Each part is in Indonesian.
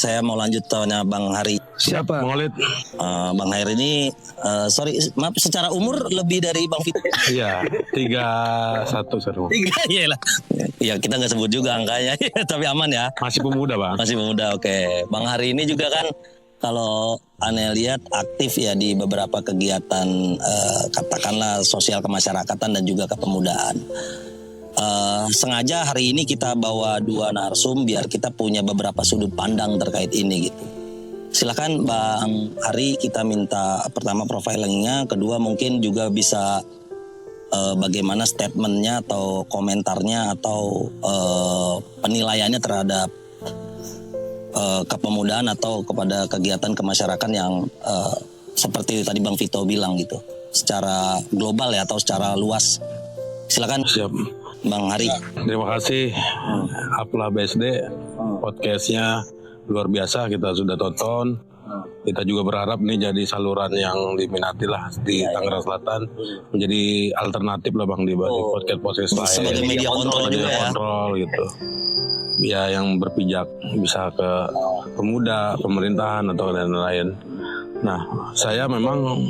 saya mau lanjut tanya Bang Hari. Siapa? Bang Khalid. Bang Hari ini, sorry, maaf, secara umur lebih dari Bang Vito. Iya, 31 seru. Iya lah. Ya kita nggak sebut juga angkanya, tapi aman ya. Masih pemuda Bang. Masih muda, oke. Bang Hari ini juga kan kalau Ane lihat aktif ya di beberapa kegiatan katakanlah sosial kemasyarakatan dan juga kepemudaan. Sengaja hari ini kita bawa dua narsum biar kita punya beberapa sudut pandang terkait ini gitu. Silakan Bang Hari, kita minta pertama profilingnya, kedua mungkin juga bisa bagaimana statementnya atau komentarnya atau penilaiannya terhadap kepemudaan atau kepada kegiatan kemasyarakatan yang seperti tadi Bang Vito bilang gitu, secara global ya atau secara luas. Silakan. Siap. Bang Hari. Terima kasih. Apalah BSD podcastnya luar biasa, kita sudah tonton. Kita juga berharap ini jadi saluran yang diminati lah di Tangerang Selatan, menjadi alternatif lah Bang di podcast lain. Sebagai media kontrol juga ya. Kontrol gitu. Ya yang berpijak bisa ke pemuda, pemerintahan atau lain-lain. Nah, saya memang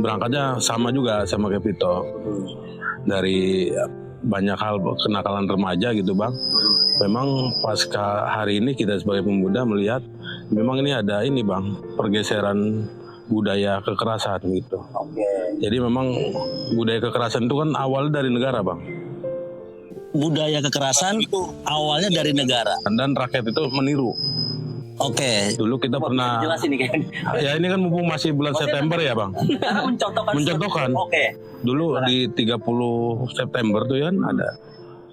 berangkatnya sama juga sama kayak Vito. Dari banyak hal kenakalan remaja gitu Bang. Memang pasca hari ini kita sebagai pemuda melihat memang ini ada ini Bang, pergeseran budaya kekerasan gitu. Jadi memang budaya kekerasan itu kan awalnya dari negara Bang. Budaya kekerasan awalnya dari negara. Dan rakyat itu meniru. Oke. Dulu kita pernah. Jelas ini kan. Ya ini kan mumpung masih bulan September ya Bang. Mencontohkan. Oke. Dulu di 30 September tuh kan ada.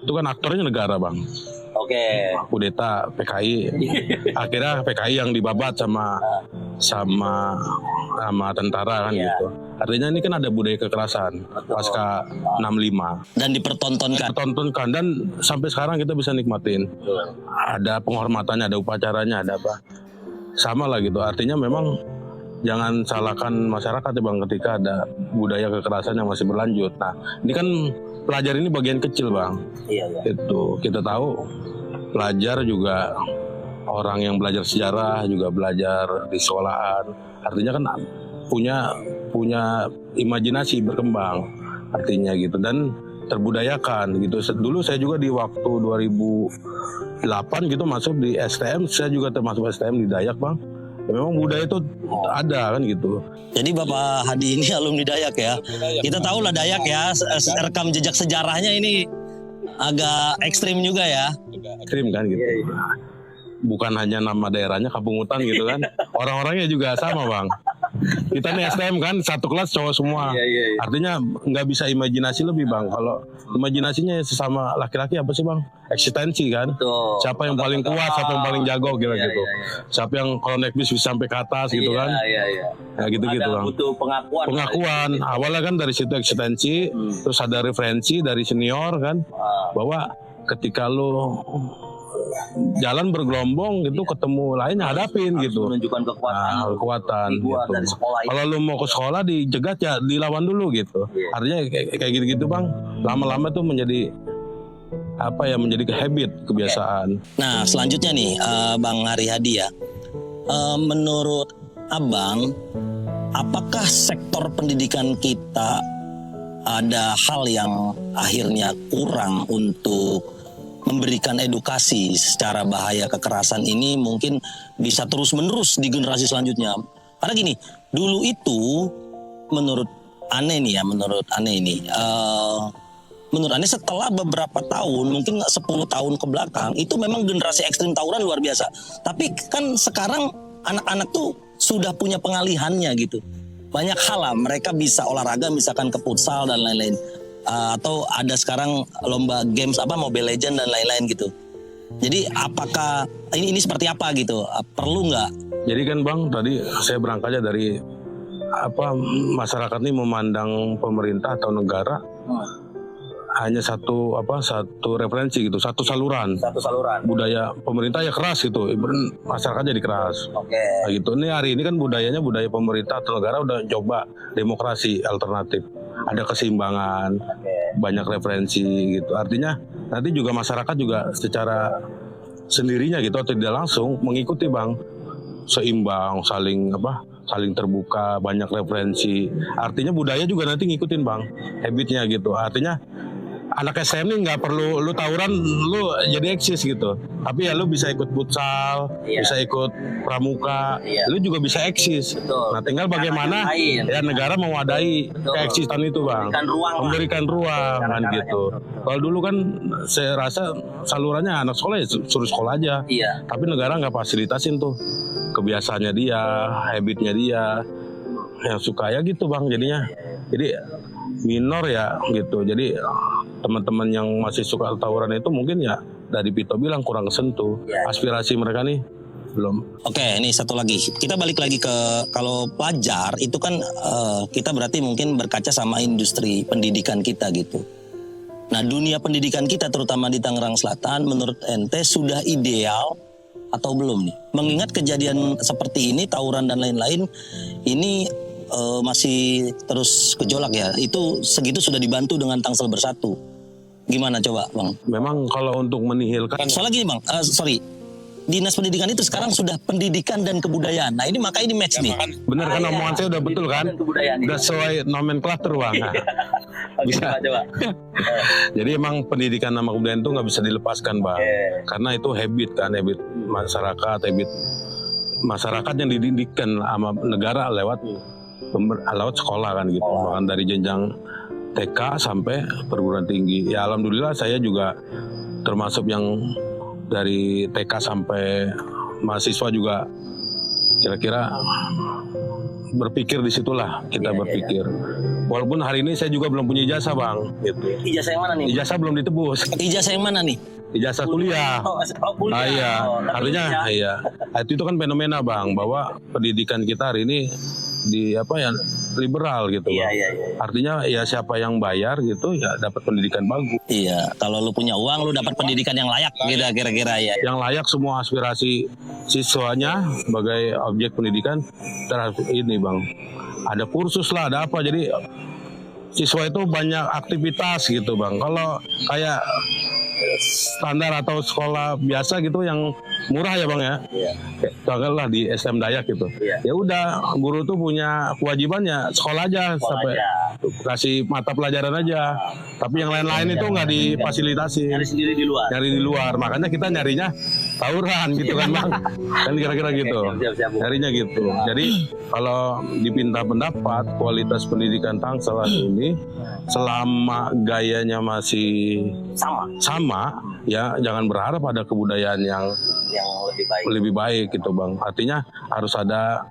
Itu kan aktornya negara Bang. Oke. Kudeta PKI. Akhirnya PKI yang dibabat sama tentara kan gitu. Artinya ini kan ada budaya kekerasan pasca 65 Dan dipertontonkan. Dan sampai sekarang kita bisa nikmatin. Ada penghormatannya, ada upacaranya, ada apa. Sama lah gitu. Artinya memang jangan salahkan masyarakat ya Bang ketika ada budaya kekerasan yang masih berlanjut. Nah, ini kan pelajar ini bagian kecil Bang. Iya. Itu kita tahu pelajar juga orang yang belajar sejarah juga belajar di sekolahan. Artinya kan punya imajinasi berkembang artinya gitu dan terbudayakan gitu. Dulu saya juga di waktu 2008 gitu masuk di STM, saya juga termasuk STM di Dayak Bang. Ya, memang budaya itu ada kan gitu. Jadi Bapak Hadi ini alumni Dayak ya. Kita tahu lah Dayak ya, rekam jejak sejarahnya ini agak ekstrim juga ya. Ekstrim kan gitu. Bukan hanya nama daerahnya Kampung Hutan gitu kan. Orang-orangnya juga sama Bang. Kita nih STM kan satu kelas cowok semua. Artinya nggak bisa imajinasi lebih Bang. Kalau imajinasinya sesama laki-laki apa sih Bang? Eksistensi kan. Betul. Siapa yang paling kuat, siapa yang paling jago gitu. Siapa yang kalau naik bis bisa sampai ke atas gitu kan. Nah gitu-gitu Bang. Butuh pengakuan. Awalnya kan dari situ eksistensi, terus ada referensi dari senior kan. Bahwa ketika lu jalan bergelombong gitu ketemu lain hadapin gitu. Menunjukkan kekuatan. Gitu. Kalau lu mau ke sekolah dijegat ya dilawan dulu gitu. Artinya kayak gitu-gitu Bang. Lama-lama tuh menjadi menjadi habit, kebiasaan. Nah selanjutnya nih Bang Hari Hadi ya. Menurut Abang, apakah sektor pendidikan kita ada hal yang akhirnya kurang untuk memberikan edukasi secara bahaya kekerasan ini mungkin bisa terus-menerus di generasi selanjutnya? Karena gini, dulu itu menurut Ane setelah beberapa tahun, mungkin 10 tahun ke belakang, itu memang generasi ekstrim tawuran luar biasa. Tapi kan sekarang anak-anak tuh sudah punya pengalihannya gitu. Banyak hal lah, mereka bisa olahraga misalkan ke futsal dan lain-lain. Atau ada sekarang lomba games Mobile Legends dan lain-lain gitu. Jadi apakah ini seperti apa gitu? Perlu nggak? Jadi kan Bang, tadi saya berangkatnya dari masyarakat ini memandang pemerintah atau negara hanya satu referensi gitu, satu saluran. Budaya pemerintah ya keras gitu, masyarakat jadi keras. Nah, gitu. Ini hari ini kan budaya pemerintah atau negara udah coba demokrasi alternatif. Ada keseimbangan, banyak referensi gitu. Artinya nanti juga masyarakat juga secara sendirinya gitu atau tidak langsung mengikuti Bang seimbang, saling terbuka, banyak referensi. Artinya budaya juga nanti ngikutin Bang, habitnya gitu. Artinya anak SM nih nggak perlu lu tawuran, lu jadi eksis gitu. Tapi ya lu bisa ikut futsal, bisa ikut pramuka, lu juga bisa eksis. Betul. Nah tinggal bagaimana ya negara mewadahi keeksisan itu Bang, memberikan ruang kan gitu. Kalau dulu kan saya rasa salurannya anak sekolah ya suruh sekolah aja. Tapi negara nggak fasilitasin tuh kebiasaannya dia, habitnya dia, yang suka ya gitu Bang jadinya. Jadi minor ya gitu. Jadi teman-teman yang masih suka tawuran itu mungkin ya dari Pito bilang kurang kesentuh. Aspirasi mereka nih belum. Oke, ini satu lagi. Kita balik lagi ke kalau pelajar itu kan kita berarti mungkin berkaca sama industri pendidikan kita gitu. Nah, dunia pendidikan kita terutama di Tangerang Selatan menurut ente sudah ideal atau belum nih? Mengingat kejadian seperti ini, tawuran dan lain-lain, ini masih terus gejolak ya. Itu segitu sudah dibantu dengan Tangsel Bersatu. Gimana coba Bang? Memang kalau untuk menihilkan. Soalnya gini Bang, Dinas Pendidikan itu sekarang sudah pendidikan dan kebudayaan. Nah ini makanya ini match nih. Bener kan omongan saya udah betul kan? Udah sesuai nomenklatur Bang. Nah, bisa. Coba. Jadi emang pendidikan sama kebudayaan itu nggak bisa dilepaskan Bang. Karena itu habit kan, habit masyarakat yang dididikan sama negara lewat sekolah kan gitu. Bahkan dari jenjang TK sampai perguruan tinggi. Ya alhamdulillah saya juga termasuk yang dari TK sampai mahasiswa juga kira-kira berpikir di situlah kita berpikir. Walaupun hari ini saya juga belum punya ijazah Bang gitu. Ijazah yang mana nih? Ijazah belum ditebus. Ijazah yang mana nih? Ijazah kuliah. Kuliah. Iya. Artinya iya. Itu kan fenomena Bang bahwa pendidikan kita hari ini liberal gitu Bang. Artinya ya siapa yang bayar gitu ya dapat pendidikan bagus. Iya, kalau lu punya uang lu dapat pendidikan yang layak gitu kira-kira ya. Yang layak semua aspirasi siswanya sebagai objek pendidikan terhadap ini Bang. Ada kursus lah, ada apa. Jadi siswa itu banyak aktivitas gitu Bang. Kalau kayak standar atau sekolah biasa gitu yang murah ya Bang ya. Contohnya di STM Dayak gitu. Ya udah guru tuh punya kewajibannya sekolah aja sampai kasih mata pelajaran aja. Tapi yang lain-lain itu nggak difasilitasi. Nyari sendiri di luar. Nyari di luar. Makanya kita nyarinya tawuran gitu kan Bang. Kan kira-kira gitu. Nyarinya gitu. Jadi kalau dipinta pendapat kualitas pendidikan Tangsel ini selama gayanya masih sama ya jangan berharap ada kebudayaan yang lebih baik gitu Bang. Artinya harus ada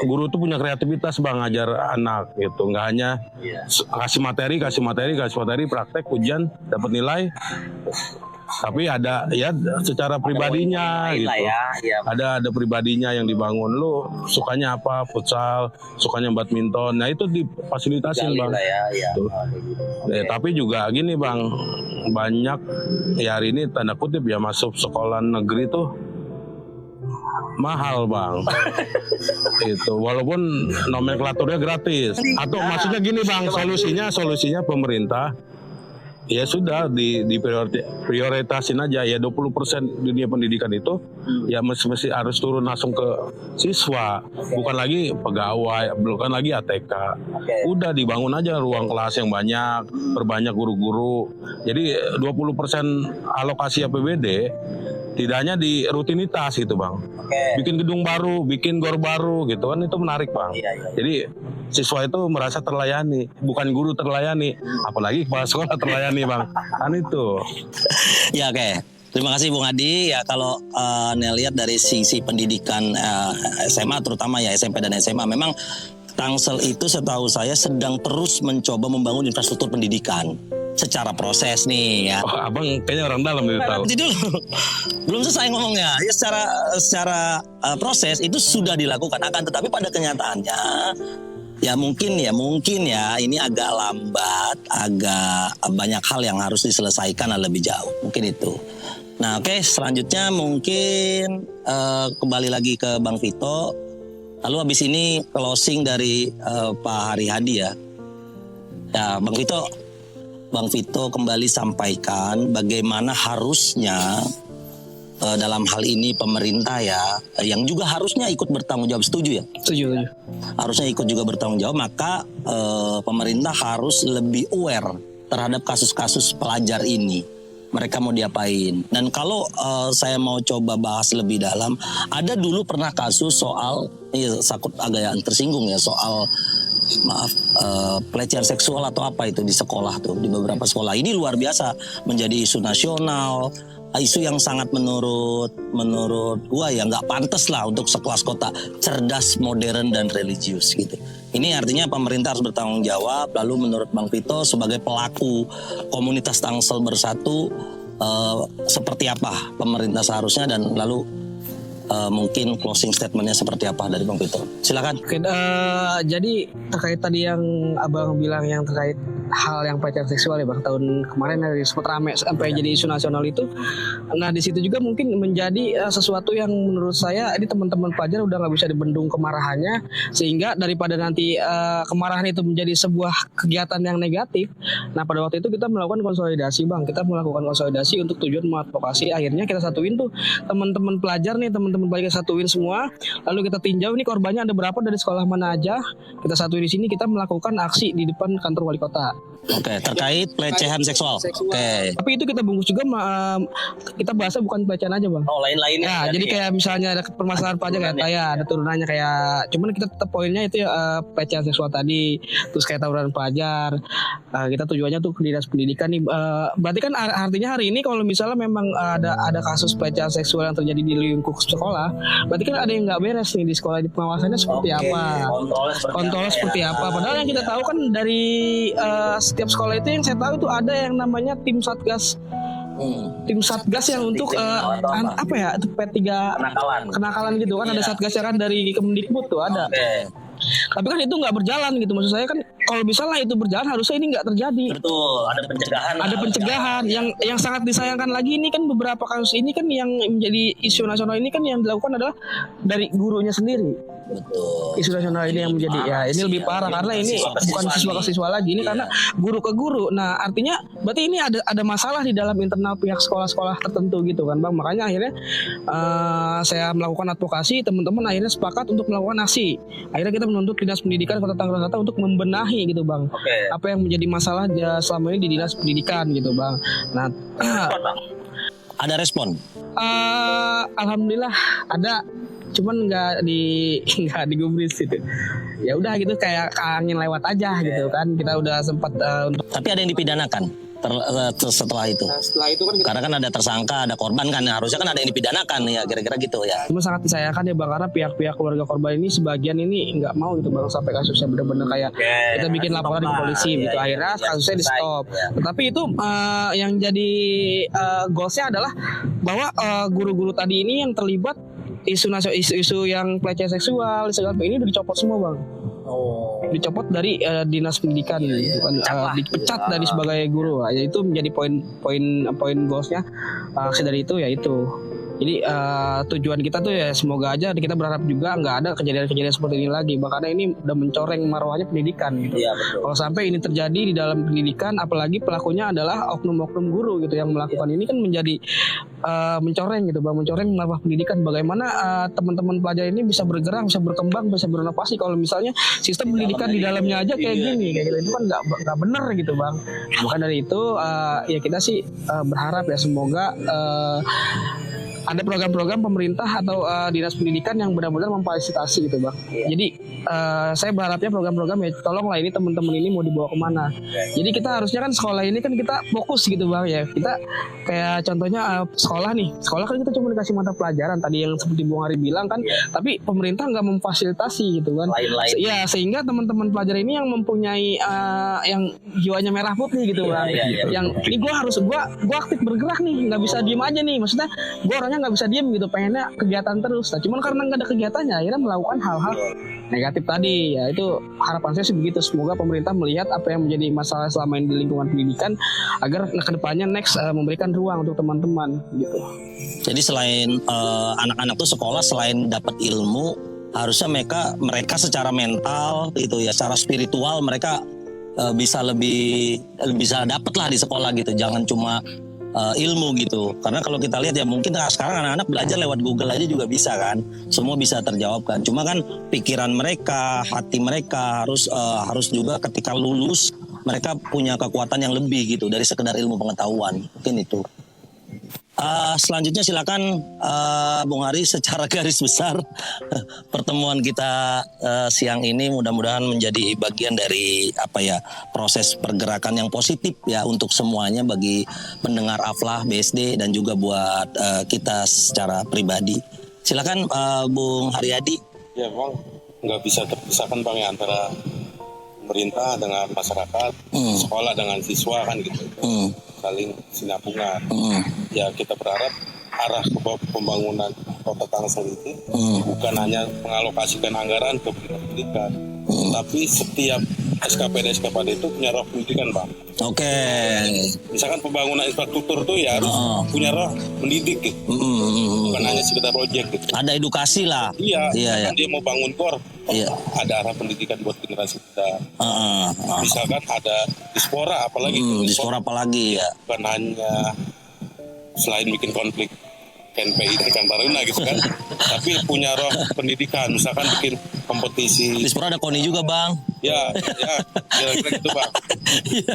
guru tuh punya kreativitas Bang ngajar anak gitu. Nggak hanya kasih materi, praktek, ujian, dapat nilai. Tapi ada ya secara pribadinya gitu. Ada pribadinya yang dibangun. Lu sukanya apa? Futsal, sukanya badminton. Nah itu difasilitasin Bang. Tapi juga gini Bang, banyak ya hari ini tanda kutip ya masuk sekolah negeri tuh mahal Bang. Itu walaupun nomenklaturnya gratis. Atau maksudnya gini Bang, solusinya pemerintah ya sudah di prioritasin aja ya 20% dunia pendidikan itu ya mesti harus turun langsung ke siswa, bukan lagi pegawai, bukan lagi ATK. Udah dibangun aja ruang kelas yang banyak, perbanyak guru-guru. Jadi 20% alokasi APBD tidak hanya di rutinitas gitu Bang. Bikin gedung baru, bikin gor baru gitu kan, itu menarik Bang. Jadi siswa itu merasa terlayani, bukan guru terlayani, apalagi kepala sekolah terlayani Bang. Kan itu. Ya oke. Terima kasih Bung Adi. Ya kalau lihat dari sisi pendidikan SMA terutama ya SMP dan SMA, memang Tangsel itu setahu saya sedang terus mencoba membangun infrastruktur pendidikan secara proses nih ya. Oh, abang kayaknya orang dalam nih tahu. Nanti dulu. Belum selesai ngomongnya. Ya secara proses itu sudah dilakukan, akan tetapi pada kenyataannya ya mungkin ya ini agak lambat, agak banyak hal yang harus diselesaikan lebih jauh. Mungkin itu. Nah, oke, selanjutnya mungkin kembali lagi ke Bang Vito. Lalu habis ini closing dari Pak Hari Hadi ya. Ya, Bang Vito kembali sampaikan bagaimana harusnya dalam hal ini pemerintah ya, yang juga harusnya ikut bertanggung jawab, setuju ya? Setuju. Harusnya ikut juga bertanggung jawab, maka pemerintah harus lebih aware terhadap kasus-kasus pelajar ini. Mereka mau diapain? Dan kalau saya mau coba bahas lebih dalam, ada dulu pernah kasus soal, sakut agak tersinggung ya, soal pelecehan seksual atau apa itu di sekolah tuh, di beberapa sekolah. Ini luar biasa menjadi isu nasional, isu yang sangat menurut gua ya nggak pantas lah untuk sekelas kota cerdas, modern dan religius gitu. Ini artinya pemerintah harus bertanggung jawab. Lalu menurut Bang Vito sebagai pelaku komunitas Tangsel Bersatu, seperti apa pemerintah seharusnya, dan lalu mungkin closing statementnya seperti apa dari Bang Vito? Silakan. Oke, jadi terkait tadi yang abang bilang yang terkait hal yang pelecehan seksual ya bang, tahun kemarin dari sempat rame sampai jadi isu nasional itu. Nah di situ juga mungkin menjadi sesuatu yang menurut saya ini teman-teman pelajar udah nggak bisa dibendung kemarahannya, sehingga daripada nanti kemarahan itu menjadi sebuah kegiatan yang negatif. Nah pada waktu itu kita melakukan konsolidasi bang, kita melakukan konsolidasi untuk tujuan mengadvokasi. Akhirnya kita satuin tuh teman-teman pelajar nih, teman-teman pelajar satuin semua, lalu kita tinjau ini korbannya ada berapa dari sekolah mana aja, kita satuin di sini, kita melakukan aksi di depan kantor wali kota. Oke, terkait pelecehan seksual. Oke. Tapi itu kita bungkus juga, kita bahasnya bukan pelecehan aja bang. Oh lain-lainnya. Ya, jadi kayak misalnya ada permasalahan apa aja kayak ada turunannya kayak, cuman kita tetap poinnya itu ya pelecehan seksual tadi, terus kayak tawuran pelajar. Kita tujuannya tuh ke dinas pendidikan nih. Berarti kan artinya hari ini kalau misalnya memang ada kasus pelecehan seksual yang terjadi di lingkup sekolah, berarti kan ada yang nggak beres nih di sekolah, di pengawasannya seperti apa, kontrolnya seperti apa. Padahal yang kita tahu kan dari setiap sekolah itu yang saya tahu itu ada yang namanya tim satgas. Tim satgas yang untuk apa ya, itu P3 kenakalan gitu kan, ada satgasnya kan dari Kemdikbud tuh ada. Tapi kan itu nggak berjalan gitu, maksud saya kan kalau misalnya itu berjalan harusnya ini nggak terjadi. Betul, ada pencegahan. Ada pencegahan. Yang sangat disayangkan lagi ini kan beberapa kasus ini kan yang menjadi isu nasional ini kan yang dilakukan adalah dari gurunya sendiri. Betul. Isu nasional ini yang menjadi ini lebih parah karena ini bukan siswa ke siswa lagi, ini karena guru ke guru. Nah artinya berarti ini ada masalah di dalam internal pihak sekolah-sekolah tertentu gitu kan bang. Makanya akhirnya saya melakukan advokasi, teman-teman akhirnya sepakat untuk melakukan aksi. Akhirnya kita menuntut dinas pendidikan Kota Tangerang Selatan untuk membenahi gitu bang, apa yang menjadi masalah selama ini di dinas pendidikan gitu bang. Nah ada respon? Alhamdulillah ada, cuman nggak digubris gitu. Ya udah gitu, kayak angin lewat aja gitu kan. Kita udah sempat untuk. Tapi ada yang dipidanakan setelah itu. Setelah itu kan kita, karena kan ada tersangka, ada korban kan, harusnya kan ada yang dipidanakan ya, kira-kira gitu ya. cuma sangat disayangkan ya bang, karena pihak-pihak keluarga korban ini sebagian ini nggak mau gitu bang sampai kasusnya benar-benar kayak kita bikin laporan ke polisi gitu. Akhirnya kasusnya di stop. Tetapi itu yang jadi goalsnya adalah bahwa guru-guru tadi ini yang terlibat isu yang pelecehan seksual segala ini udah dicopot semua bang. Dicopot dari dinas pendidikan gitu kan, dipecat dari sebagai guru. Ya itu menjadi poin goalsnya aksi dari itu ya itu. Jadi tujuan kita tuh ya semoga aja, kita berharap juga nggak ada kejadian-kejadian seperti ini lagi, karena ini udah mencoreng marwahnya pendidikan gitu. Kalau sampai ini terjadi di dalam pendidikan, apalagi pelakunya adalah oknum-oknum guru gitu yang melakukan ini, kan menjadi mencoreng gitu bang, mencoreng marwah pendidikan. Bagaimana teman-teman pelajar ini bisa bergerak, bisa berkembang, bisa berinovasi kalau misalnya sistem pendidikan di dalamnya aja kayak gini, kayak gitu, itu kan nggak benar gitu bang. Maka dari itu ya kita sih berharap ya semoga ada program-program pemerintah atau dinas pendidikan yang benar-benar memfasilitasi gitu bang. Jadi saya berharapnya program-program ya tolonglah ini teman-teman ini mau dibawa kemana. Jadi kita harusnya kan sekolah ini kan kita fokus gitu bang ya. Kita kayak contohnya sekolah kan kita cuma dikasih mata pelajaran tadi yang seperti Bung Hari bilang kan. Tapi pemerintah nggak memfasilitasi gitu kan. Ya sehingga teman-teman pelajar ini yang mempunyai yang jiwanya merah putih gitu bang. Yang ini gue aktif bergerak nih, nggak bisa diem aja nih. Maksudnya gue orangnya nggak bisa diem gitu, pengennya kegiatan terus. Nah, cuman karena nggak ada kegiatannya, akhirnya melakukan hal-hal negatif tadi. Ya itu harapan saya sih begitu. Semoga pemerintah melihat apa yang menjadi masalah selama ini di lingkungan pendidikan, agar kedepannya next memberikan ruang untuk teman-teman gitu. Jadi selain anak-anak tuh sekolah selain dapat ilmu, harusnya mereka secara mental gitu ya, secara spiritual mereka bisa dapat lah di sekolah gitu. Jangan cuma ilmu gitu. Karena kalau kita lihat ya mungkin sekarang anak-anak belajar lewat Google aja juga bisa kan, semua bisa terjawabkan. Cuma kan pikiran mereka, hati mereka harus juga ketika lulus mereka punya kekuatan yang lebih gitu dari sekedar ilmu pengetahuan. Mungkin itu. Selanjutnya silakan Bung Hari secara garis besar pertemuan kita siang ini mudah-mudahan menjadi bagian dari proses pergerakan yang positif ya untuk semuanya bagi pendengar Aflah BSD dan juga buat kita secara pribadi. Silakan Bung Haryadi. Ya Bang, nggak bisa terpisahkan Bang ya antara pemerintah dengan masyarakat, sekolah dengan siswa kan gitu. Saling sinambungan. Ya kita berharap arah pembangunan Kota Tangsel itu bukan hanya mengalokasikan anggaran ke pendidikan, tapi setiap SKPD itu punya roh pendidikan Bang. Oke. Misalkan pembangunan infrastruktur tuh ya harus punya roh mendidik gitu. Bukan hanya sekedar proyek gitu. Ada edukasi lah. Iya. Iya. Dia mau bangun gor, ada arah pendidikan buat generasi kita. Misalkan ada dispora apalagi. Dispora apalagi ya. Bukan hanya selain bikin konflik KNPI dan Taruna gitu kan, tapi punya roh pendidikan. Misalkan bikin kompetisi. Dispora ada KONI juga Bang. Ya, kira-kira gitu Bang.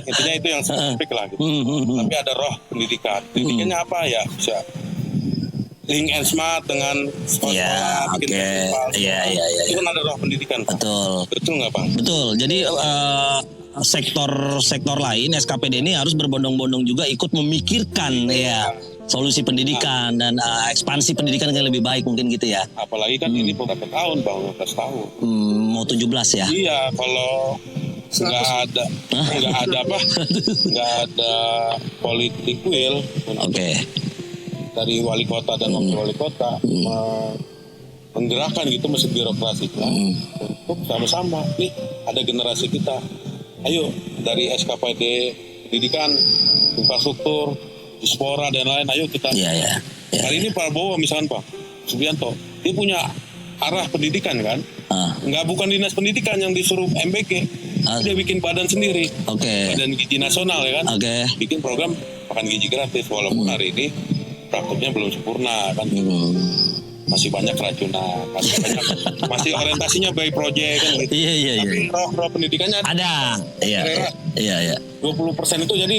Intinya itu yang spesifik lah gitu. Tapi ada roh pendidikan. Pendidikannya apa ya? Bisa link and smart dengan sekolah, bikin festival. Iya. Itu kan ada roh pendidikan. Betul nggak Bang? Betul. Jadi sektor lain SKPD ini harus berbondong-bondong juga ikut memikirkan ya solusi pendidikan dan ekspansi pendidikan yang lebih baik mungkin gitu ya. Apalagi kan ini beberapa tahun Bang, 12 tahun. Mau 17 ya? Iya, kalau nggak ada politik will dari wali kota dan wakil wali kota menggerakkan gitu mesin birokrasinya untuk sama-sama nih ada generasi kita. Ayo dari SKPD pendidikan, infrastruktur, dispora dan lain, ayo kita. Hari ini Prabowo misalkan Pak Subianto, dia punya arah pendidikan kan, bukan dinas pendidikan yang disuruh MBK, dia bikin badan sendiri, badan gizi nasional ya kan, bikin program makan gizi gratis walaupun hari ini prakteknya belum sempurna kan. Masih banyak keracunan, masih orientasinya by project kan gitu. Tapi roh pendidikannya ada. Iya. 20% itu jadi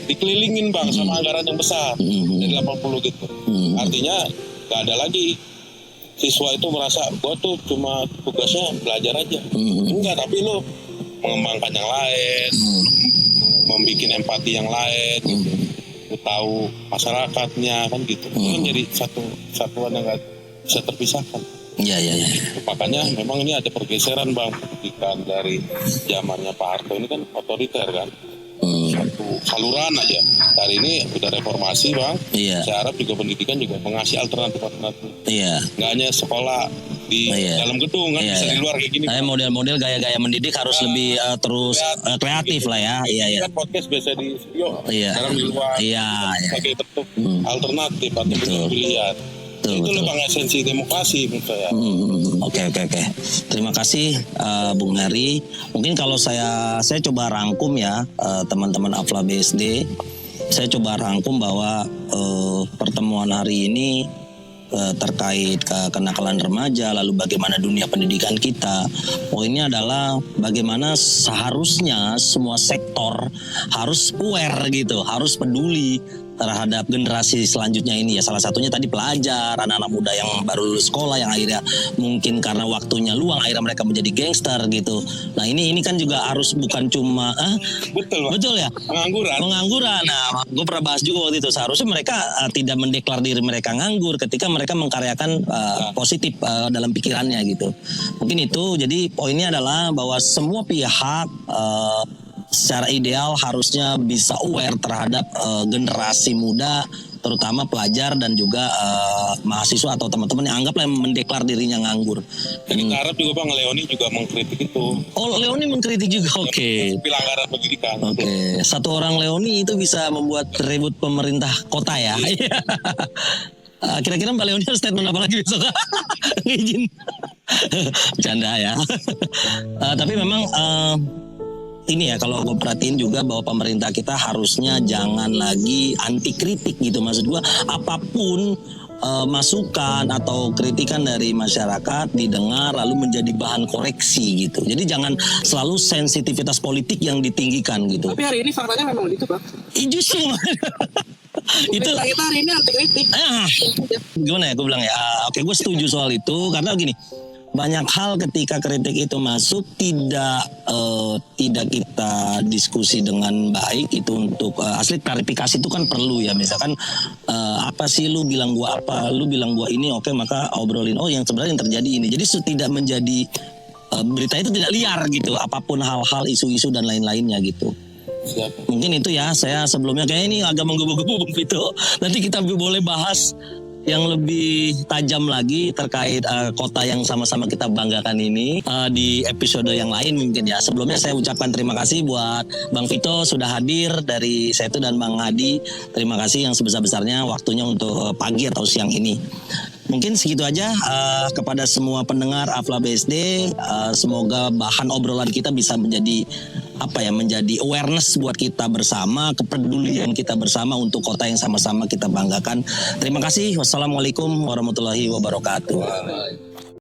dikelilingin Bang sama anggaran yang besar dari 80 gitu. Artinya gak ada lagi siswa itu merasa gua tuh cuma tugasnya belajar aja. Enggak, tapi lo mengembangkan yang lain, membuat empati yang lain, gitu. Tahu masyarakatnya kan gitu. Itu kan jadi satuan yang gak bisa terpisahkan. Iya. Makanya memang ini ada pergeseran Bang pendidikan dari zamannya Pak Harto ini kan otoriter kan. Satu saluran aja. Hari ini udah reformasi Bang. Saya harap juga pendidikan juga mengasih alternatif. Nggak hanya sekolah di dalam gedung kan, bisa di luar kayak gini. Model-model gaya-gaya mendidik harus lebih terus kreatif lah ya. Iya. Kan podcast biasa di studio, sekarang di luar. Sebagai bentuk alternatif atau bentuk pilihan. Itu loh Bang esensi demokrasi menurut saya. Oke. Terima kasih Bung Hari. Mungkin kalau saya coba rangkum ya teman-teman Aflah BSD. Saya coba rangkum bahwa pertemuan hari ini terkait kenakalan remaja, lalu bagaimana dunia pendidikan kita. Poinnya adalah bagaimana seharusnya semua sektor harus aware gitu, harus peduli terhadap generasi selanjutnya ini ya. Salah satunya tadi pelajar, anak-anak muda yang baru lulus sekolah yang akhirnya mungkin karena waktunya luang akhirnya mereka menjadi gangster gitu. Nah ini kan juga harus bukan cuma betul ya pengangguran. Nah gue pernah bahas juga waktu itu seharusnya mereka tidak mendeklar diri mereka nganggur ketika mereka mengkaryakan positif dalam pikirannya gitu. Mungkin itu. Jadi poinnya adalah bahwa semua pihak secara ideal harusnya bisa aware terhadap generasi muda, terutama pelajar dan juga mahasiswa atau teman-teman yang anggaplah mendeklar dirinya nganggur. Jadi harap juga Bang Leoni juga mengkritik itu. Oh Leoni mengkritik juga, oke. Pelanggaran pendidikan. Oke. Satu orang Leoni itu bisa membuat ribut pemerintah kota ya. Kira-kira Mbak Leoni harus statement apa lagi besok? Izin. Canda ya. Tapi memang ini ya kalau gue perhatiin juga bahwa pemerintah kita harusnya jangan lagi anti kritik gitu. Maksud gue apapun masukan atau kritikan dari masyarakat didengar lalu menjadi bahan koreksi gitu. Jadi jangan selalu sensitivitas politik yang ditinggikan gitu. Tapi hari ini faktanya memang gitu, Bang. Justru itu Kita hari ini anti kritik. gimana ya gue bilang ya, oke gue setuju soal itu karena gini, banyak hal ketika kritik itu masuk tidak kita diskusi dengan baik itu untuk asli klarifikasi itu kan perlu ya, misalkan apa sih lu bilang gua apa, lu bilang gua ini, oke maka obrolin yang sebenarnya yang terjadi ini, jadi tidak menjadi berita itu tidak liar gitu, apapun hal-hal isu-isu dan lain-lainnya gitu. Mungkin itu ya, saya sebelumnya kayak ini agak menggebu-gebu Bung Vito. Nanti kita boleh bahas yang lebih tajam lagi terkait kota yang sama-sama kita banggakan ini di episode yang lain mungkin ya. Sebelumnya saya ucapkan terima kasih buat Bang Vito sudah hadir dari Setu dan Bang Hadi. Terima kasih yang sebesar-besarnya waktunya untuk pagi atau siang ini. Mungkin segitu aja kepada semua pendengar Afla BSD. Semoga bahan obrolan kita bisa menjadi menjadi awareness buat kita bersama, kepedulian kita bersama untuk kota yang sama-sama kita banggakan. Terima kasih. Wassalamualaikum warahmatullahi wabarakatuh.